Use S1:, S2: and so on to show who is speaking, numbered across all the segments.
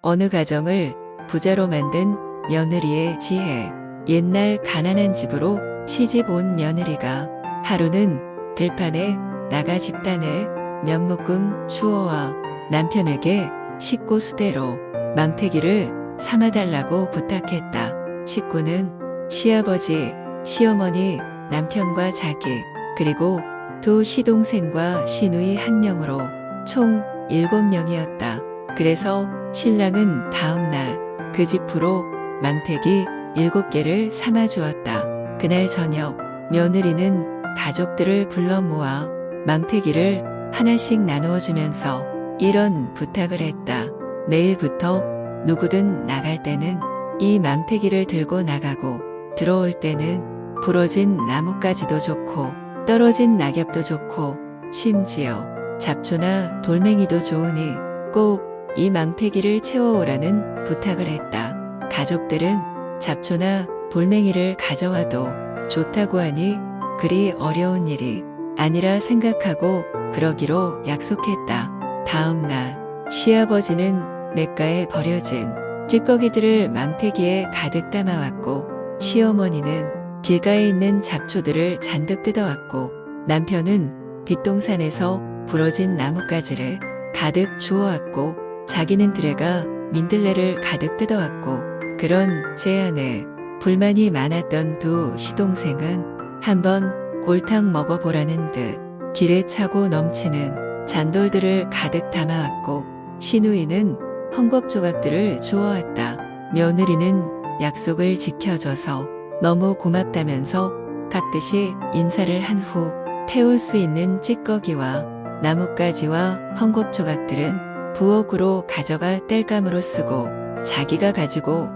S1: 어느 가정을 부자로 만든 며느리의 지혜. 옛날 가난한 집으로 시집 온 며느리가 하루는 들판에 나가 집단을 면묶음 주어와 남편에게 식구 수대로 망태기를 삼아달라고 부탁했다. 식구는 시아버지, 시어머니, 남편과 자기, 그리고 두 시동생과 시누이 1명으로 총 7명이었다. 그래서 신랑은 다음날 그 집으로 망태기 7개를 삼아주었다. 그날 저녁 며느리는 가족들을 불러 모아 망태기를 하나씩 나누어 주면서 이런 부탁을 했다. 내일부터 누구든 나갈 때는 이 망태기를 들고 나가고 들어올 때는 부러진 나뭇가지도 좋고 떨어진 낙엽도 좋고 심지어 잡초나 돌멩이도 좋으니 꼭 이 망태기를 채워오라는 부탁을 했다. 가족들은 잡초나 돌멩이를 가져와도 좋다고 하니 그리 어려운 일이 아니라 생각하고 그러기로 약속했다. 다음 날 시아버지는 냇가에 버려진 찌꺼기들을 망태기에 가득 담아왔고 시어머니는 길가에 있는 잡초들을 잔뜩 뜯어왔고 남편은 빗동산에서 부러진 나뭇가지를 가득 주워왔고 자기는 들에가 민들레를 가득 뜯어왔고 그런 제안에 불만이 많았던 두 시동생은 한번 골탕 먹어보라는 듯 길에 차고 넘치는 잔돌들을 가득 담아왔고 시누이는 헝겊조각들을 주워왔다. 며느리는 약속을 지켜줘서 너무 고맙다면서 깍듯이 인사를 한 후 태울 수 있는 찌꺼기와 나뭇가지와 헝겊조각들은 부엌으로 가져가 땔감으로 쓰고 자기가 가지고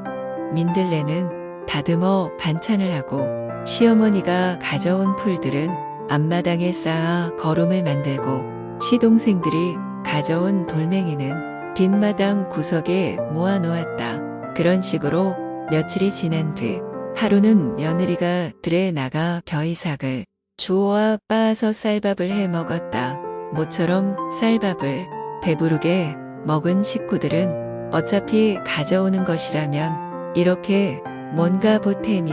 S1: 민들레는 다듬어 반찬을 하고 시어머니가 가져온 풀들은 앞마당에 쌓아 거름을 만들고 시동생들이 가져온 돌멩이는 뒷마당 구석에 모아놓았다. 그런 식으로 며칠이 지난 뒤 하루는 며느리가 들에 나가 벼이삭을 주워와 빻아서 쌀밥을 해 먹었다. 모처럼 쌀밥을 배부르게 먹은 식구들은 어차피 가져오는 것이라면 이렇게 뭔가 보탬이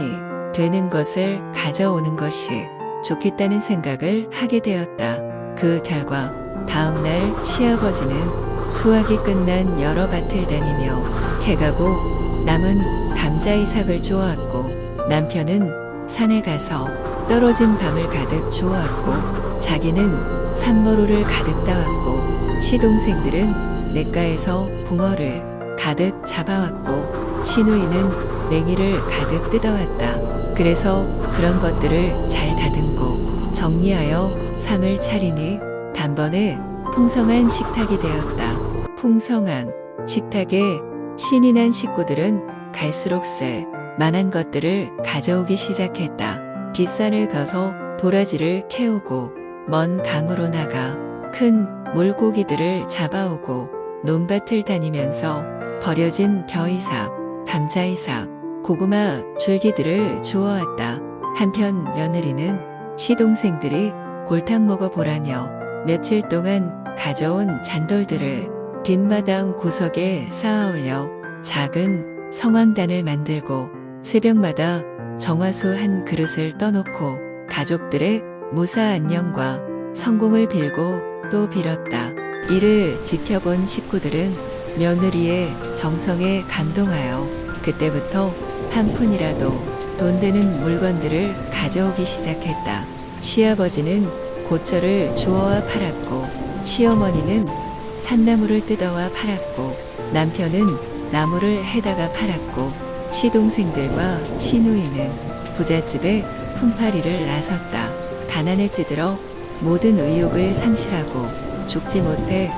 S1: 되는 것을 가져오는 것이 좋겠다는 생각을 하게 되었다. 그 결과 다음날 시아버지는 수확이 끝난 여러 밭을 다니며 캐가고 남은 감자이삭을 주워왔고 남편은 산에 가서 떨어진 밤을 가득 주워왔고 자기는 산머루를 가득 따왔고 시동생들은 냇가에서 붕어를 가득 잡아왔고 시누이는 냉이를 가득 뜯어왔다. 그래서 그런 것들을 잘 다듬고 정리하여 상을 차리니 단번에 풍성한 식탁이 되었다. 풍성한 식탁에 신이 난 식구들은 갈수록 쓸 만한 것들을 가져오기 시작했다. 빗산을 가서 도라지를 캐오고 먼 강으로 나가 큰 물고기들을 잡아오고 논밭을 다니면서 버려진 벼이삭, 감자이삭, 고구마 줄기들을 주워왔다. 한편 며느리는 시동생들이 골탕 먹어보라며 며칠 동안 가져온 잔돌들을 뒷마당 구석에 쌓아올려 작은 성황단을 만들고 새벽마다 정화수 한 그릇을 떠놓고 가족들의 무사 안녕과 성공을 빌고 또 빌었다. 이를 지켜본 식구들은 며느리의 정성에 감동하여 그때부터 한 푼이라도 돈 되는 물건들을 가져오기 시작했다. 시아버지는 고철을 주워와 팔았고 시어머니는 산나물을 뜯어와 팔았고 남편은 나무를 해다가 팔았고 시동생들과 시누이는 부잣집에 품팔이를 나섰다. 가난에 찌들어 모든 의욕을 상실하고 죽지 못해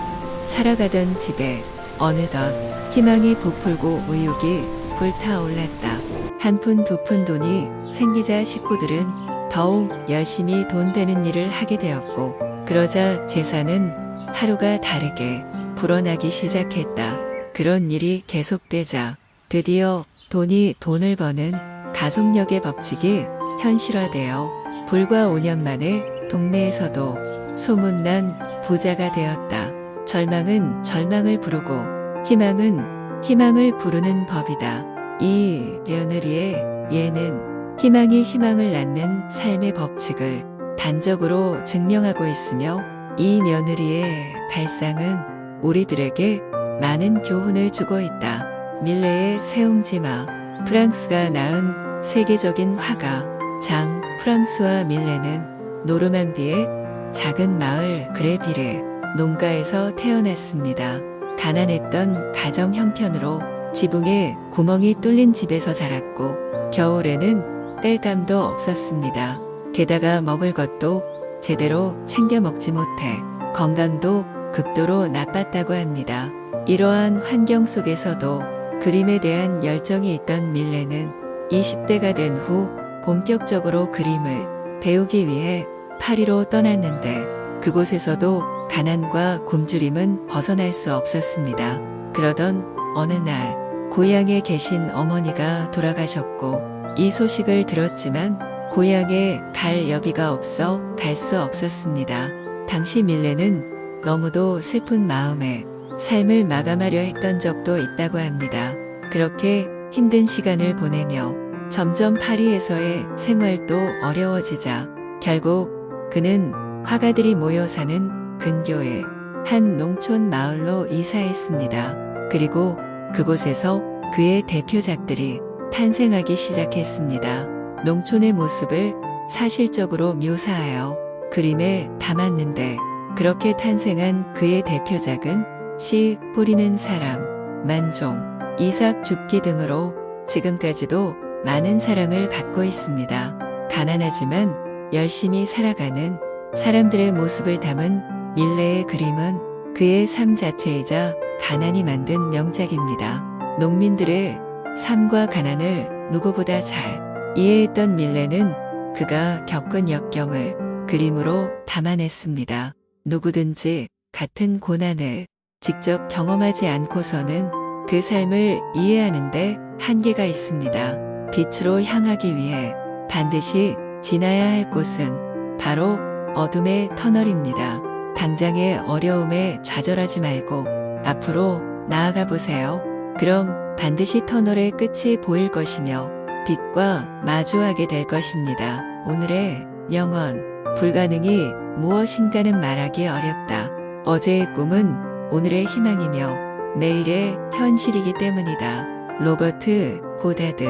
S1: 살아가던 집에 어느덧 희망이 부풀고 의욕이 불타올랐다. 한 푼 두 푼 돈이 생기자 식구들은 더욱 열심히 돈 되는 일을 하게 되었고 그러자 재산은 하루가 다르게 불어나기 시작했다. 그런 일이 계속되자 드디어 돈이 돈을 버는 가속력의 법칙이 현실화되어 불과 5년 만에 동네에서도 소문난 부자가 되었다. 절망은 절망을 부르고 희망은 희망을 부르는 법이다. 이 며느리의 예는 희망이 희망을 낳는 삶의 법칙을 단적으로 증명하고 있으며 이 며느리의 발상은 우리들에게 많은 교훈을 주고 있다. 밀레의 세옹지마. 프랑스가 낳은 세계적인 화가 장 프랑수와 밀레는 노르망디의 작은 마을 그레빌의 농가에서 태어났습니다. 가난했던 가정 형편으로 지붕에 구멍이 뚫린 집에서 자랐고 겨울에는 땔감도 없었습니다. 게다가 먹을 것도 제대로 챙겨 먹지 못해 건강도 극도로 나빴다고 합니다. 이러한 환경 속에서도 그림에 대한 열정이 있던 밀레는 20대가 된 후 본격적으로 그림을 배우기 위해 파리로 떠났는데 그곳에서도 가난과 굶주림은 벗어날 수 없었습니다. 그러던 어느 날 고향에 계신 어머니가 돌아가셨고 이 소식을 들었지만 고향에 갈 여비가 없어 갈 수 없었습니다. 당시 밀레는 너무도 슬픈 마음에 삶을 마감하려 했던 적도 있다고 합니다. 그렇게 힘든 시간을 보내며 점점 파리에서의 생활도 어려워지자 결국 그는 화가들이 모여 사는 근교의 한 농촌 마을로 이사했습니다. 그리고 그곳에서 그의 대표작들이 탄생하기 시작했습니다. 농촌의 모습을 사실적으로 묘사하여 그림에 담았는데 그렇게 탄생한 그의 대표작은 씨 뿌리는 사람, 만종, 이삭 줍기 등으로 지금까지도 많은 사랑을 받고 있습니다. 가난하지만 열심히 살아가는 사람들의 모습을 담은 밀레의 그림은 그의 삶 자체이자 가난이 만든 명작입니다. 농민들의 삶과 가난을 누구보다 잘 이해했던 밀레는 그가 겪은 역경을 그림으로 담아냈습니다. 누구든지 같은 고난을 직접 경험하지 않고서는 그 삶을 이해하는데 한계가 있습니다. 빛으로 향하기 위해 반드시 지나야 할 곳은 바로 어둠의 터널입니다. 당장의 어려움에 좌절하지 말고 앞으로 나아가 보세요. 그럼 반드시 터널의 끝이 보일 것이며 빛과 마주하게 될 것입니다. 오늘의 명언. 불가능이 무엇인가는 말하기 어렵다. 어제의 꿈은 오늘의 희망이며 내일의 현실이기 때문이다. 로버트 고다드.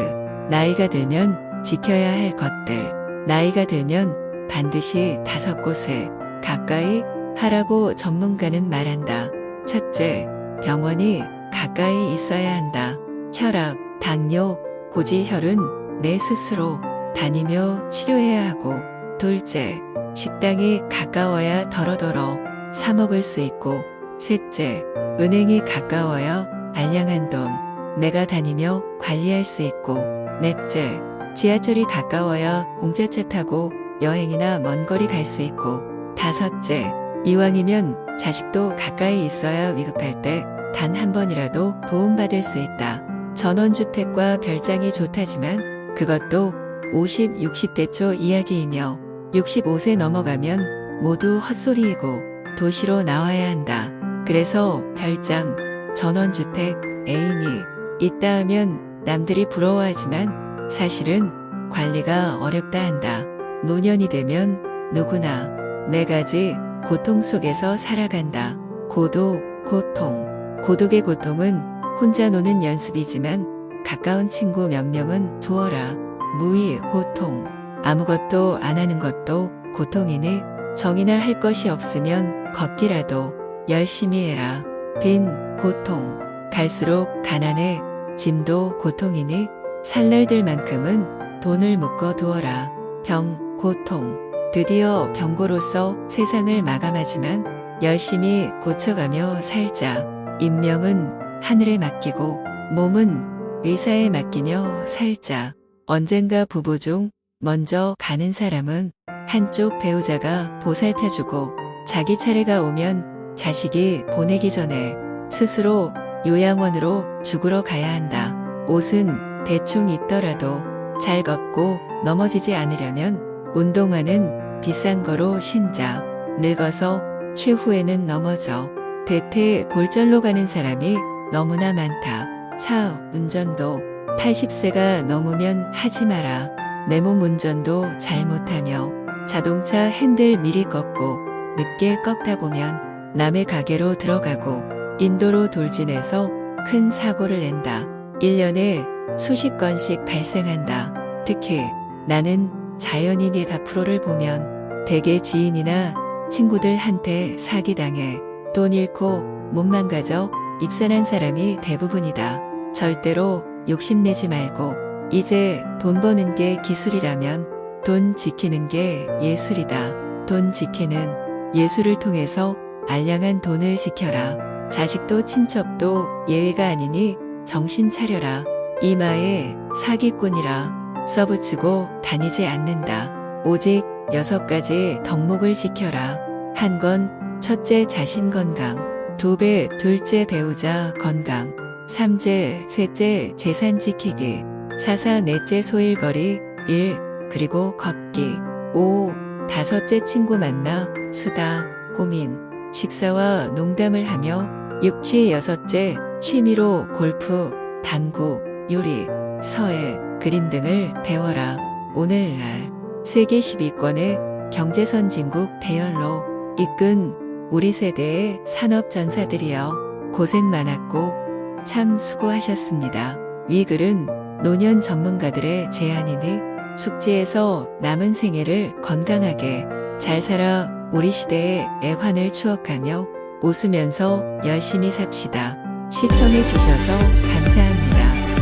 S1: 나이가 들면 지켜야 할 것들. 나이가 들면 반드시 5곳을 가까이 하라고 전문가는 말한다. 첫째, 병원이 가까이 있어야 한다. 혈압, 당뇨, 고지혈은 내 스스로 다니며 치료해야 하고, 둘째, 식당이 가까워야 더러더러 사 먹을 수 있고, 셋째, 은행이 가까워야 알량한 돈 내가 다니며 관리할 수 있고, 넷째, 지하철이 가까워야 공짜차 타고 여행이나 먼 거리 갈 수 있고, 다섯째, 이왕이면 자식도 가까이 있어야 위급할 때 단 한 번이라도 도움받을 수 있다. 전원주택과 별장이 좋다지만 그것도 50, 60대 초 이야기이며 65세 넘어가면 모두 헛소리이고 도시로 나와야 한다. 그래서 별장, 전원주택, 애인이 있다 하면 남들이 부러워하지만 사실은 관리가 어렵다 한다. 노년이 되면 누구나 4가지 고통 속에서 살아간다. 고독, 고통. 고독의 고통은 혼자 노는 연습이지만 가까운 친구 몇 명은 두어라. 무의 고통. 아무것도 안 하는 것도 고통이니 정이나 할 것이 없으면 걷기라도 열심히 해라. 빈 고통. 갈수록 가난해. 짐도 고통이니 살 날들만큼은 돈을 묶어 두어라. 병 고통. 드디어 병고로서 세상을 마감하지만 열심히 고쳐가며 살자. 인명은 하늘에 맡기고 몸은 의사에 맡기며 살자. 언젠가 부부 중 먼저 가는 사람은 한쪽 배우자가 보살펴주고 자기 차례가 오면 자식이 보내기 전에 스스로 요양원으로 죽으러 가야 한다. 옷은 대충 입더라도 잘 걷고 넘어지지 않으려면 운동화는 비싼 거로 신자. 늙어서 최후에는 넘어져. 대퇴 골절로 가는 사람이 너무나 많다. 차 운전도 80세가 넘으면 하지 마라. 내 몸 운전도 잘못하며 자동차 핸들 미리 꺾고 늦게 꺾다 보면 남의 가게로 들어가고 인도로 돌진해서 큰 사고를 낸다. 1년에 수십 건씩 발생한다. 특히 나는 자연인 100%를 보면 대개 지인이나 친구들한테 사기당해 돈 잃고 몸 망가져 입산한 사람이 대부분이다. 절대로 욕심내지 말고 이제 돈 버는 게 기술이라면 돈 지키는 게 예술이다. 돈 지키는 예술을 통해서 알량한 돈을 지켜라. 자식도 친척도 예외가 아니니 정신 차려라. 이마에 사기꾼이라 써붙이고 다니지 않는다. 오직 6가지 덕목을 지켜라. 한 건 첫째 자신 건강, 2배 둘째 배우자 건강, 3제 셋째 재산 지키기, 4사 넷째 소일거리 1 그리고 걷기, 5 5째 친구 만나 수다 고민 식사와 농담을 하며 6 6째 취미로 골프, 당구, 요리, 서예, 그림 등을 배워라. 오늘날 세계 10위권의 경제선진국 대열로 이끈 우리 세대의 산업전사들이여 고생 많았고 참 수고하셨습니다. 위 글은 노년 전문가들의 제안이니 숙지에서 남은 생애를 건강하게 잘 살아 우리 시대의 애환을 추억하며 웃으면서 열심히 삽시다. 시청해 주셔서 감사합니다.